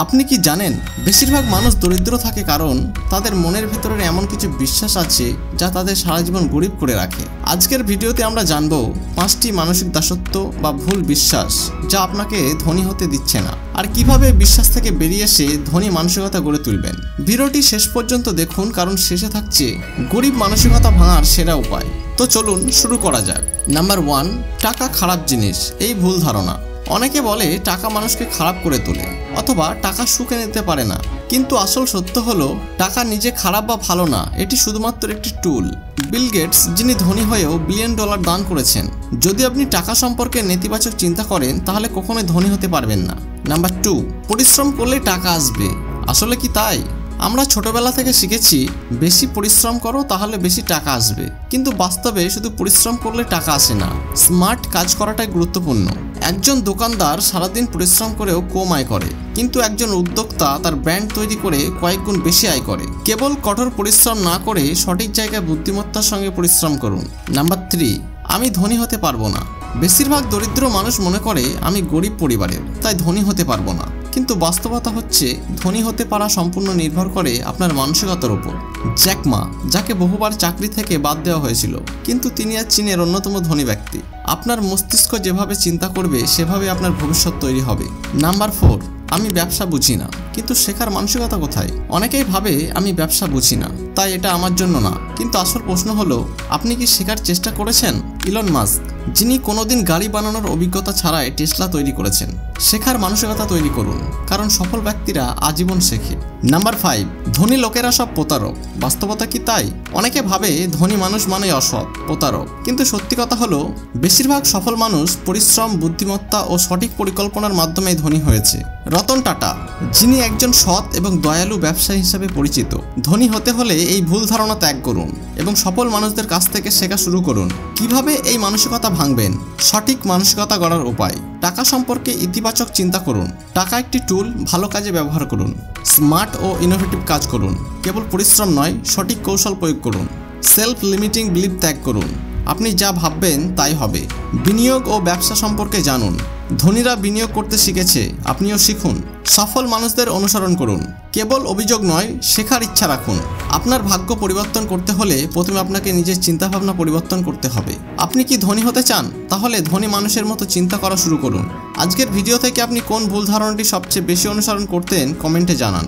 আপনি কি জানেন বেশিরভাগ মানুষ দরিদ্র থাকে কারণ তাদের মনের ভেতরে এমন কিছু বিশ্বাস আছে যা তাদের সারা জীবন গরিব করে রাখে। আজকের ভিডিওতে আমরা জানব 5টি মানসিক দাসত্ব বা ভুল বিশ্বাস যা আপনাকে ধনী হতে দিচ্ছে না, আর কিভাবে বিশ্বাস থেকে বেরিয়ে এসে ধনী মানসিকতা গড়ে তুলবেন। ভিডিওটি শেষ পর্যন্ত দেখুন, কারণ শেষে থাকছে গরিব মানসিকতা ভাঙার সেরা উপায়। তো চলুন শুরু করা যাক। নাম্বার 1, টাকা খারাপ জিনিস। এই ভুল ধারণা। অনেকে বলে টাকা মানুষকে খারাপ করে তোলে অথবা টাকা সুখে নিতে পারে না, কিন্তু আসল সত্য হলো টাকা নিজে খারাপ বা ভালো না, এটি শুধুমাত্র একটি টুল। বিল গেটস, যিনি ধনী হয়েও $1 বিলিয়ন দান করেছেন, যদি আপনি টাকা সম্পর্কে নেতিবাচক চিন্তা করেন তাহলে কখনোই ধনী হতে পারবেন না। নাম্বার 2, পরিশ্রম করলে টাকা আসবে। আসলে কি তাই? আমরা ছোটবেলা থেকে শিখেছি বেশি পরিশ্রম করো তাহলে বেশি টাকা আসবে, কিন্তু বাস্তবে শুধু পরিশ্রম করলে টাকা আসে না, স্মার্ট কাজ করাটাই গুরুত্বপূর্ণ। একজন দোকানদার সারাদিন পরিশ্রম করেও কম আয় করে, কিন্তু একজন উদ্যোক্তা তার ব্র্যান্ড তৈরি করে কয়েক গুণ বেশি আয় করে। কেবল কঠোর পরিশ্রম না করে সঠিক জায়গায় বুদ্ধিমত্তার সঙ্গে পরিশ্রম করুন। নাম্বার 3, আমি ধনী হতে পারবো না। বেশিরভাগ দরিদ্র মানুষ মনে করে আমি গরিব পরিবারের, তাই ধনী হতে পারবো না, কিন্তু বাস্তবতা হচ্ছে ধনী হতে পারা সম্পূর্ণ নির্ভর করে আপনার মানসিকতার উপর। জ্যাক মা, যাকে বহুবার চাকরি থেকে বাদ দেওয়া হয়েছিল, কিন্তু তিনি আজ চীনের অন্যতম ধনী ব্যক্তি। আপনার মস্তিষ্ক যেভাবে চিন্তা করবে সেভাবে আপনার ভবিষ্যৎ তৈরি হবে। নাম্বার 4, আমি ব্যবসা বুঝি না। কিন্তু শেখার মানসিকতা কোথায়? অনেকেই ভাবে আমি ব্যবসা বুঝি না, তাই এটা আমার জন্য না। কিন্তু আসল প্রশ্ন হলো, আপনি কি শেখার চেষ্টা করেছেন? ইলন মাস্ক, যিনি কোনোদিন গাড়ি বানানোর অভিজ্ঞতা ছাড়াই টেসলা তৈরি করেছেন। শেখার মানসিকতা তৈরি করুন, কারণ সফল ব্যক্তিরা আজীবন শেখে। নাম্বার 5, ধনী লোকেরা সব প্রতারক। বাস্তবতা কি তাই? অনেকে ভাবে ধনী মানুষ মানে অসৎ, প্রতারক, কিন্তু সত্যি কথা হলো বেশিরভাগ সফল মানুষ পরিশ্রম, বুদ্ধিমত্তা ও সঠিক পরিকল্পনার মাধ্যমে ধনী হয়েছে। রতন টাটা, যিনি একজন সৎ এবং দয়ালু ব্যবসায়ী হিসেবে পরিচিত। ধনী হতে হলে এই ভুল ধারণা ত্যাগ করুন এবং সফল মানুষদের কাছ থেকে শেখা শুরু করুন। কিভাবে এই মানসিকতা ভাঙবেন? সঠিক মানসিকতা গড়ার উপায়। টাকা সম্পর্কে ইতিবাচক চিন্তা করুন। টাকা একটি টুল, ভালো কাজে ব্যবহার করুন। স্মার্ট ও ইনোভেটিভ কাজ করুন। কেবল পরিশ্রম নয়, সঠিক কৌশল প্রয়োগ করুন। সেলফ লিমিটিং বিলিভ ত্যাগ করুন। আপনি যা ভাববেন তাই হবে। বিনিয়োগ ও ব্যবসা সম্পর্কে জানুন। ধনীরা বিনিয়োগ করতে শিখেছে, আপনিও শিখুন। সফল মানুষদের অনুসরণ করুন। কেবল অভিযোগ নয়, শেখার ইচ্ছা রাখুন। আপনার ভাগ্য পরিবর্তন করতে হলে প্রথমে আপনাকে নিজের চিন্তাভাবনা পরিবর্তন করতে হবে। আপনি কি ধনী হতে চান? তাহলে ধনী মানুষের মতো চিন্তা করা শুরু করুন। আজকের ভিডিও থেকে আপনি কোন ভুল ধারণাটি সবচেয়ে বেশি অনুসরণ করতেন কমেন্টে জানান।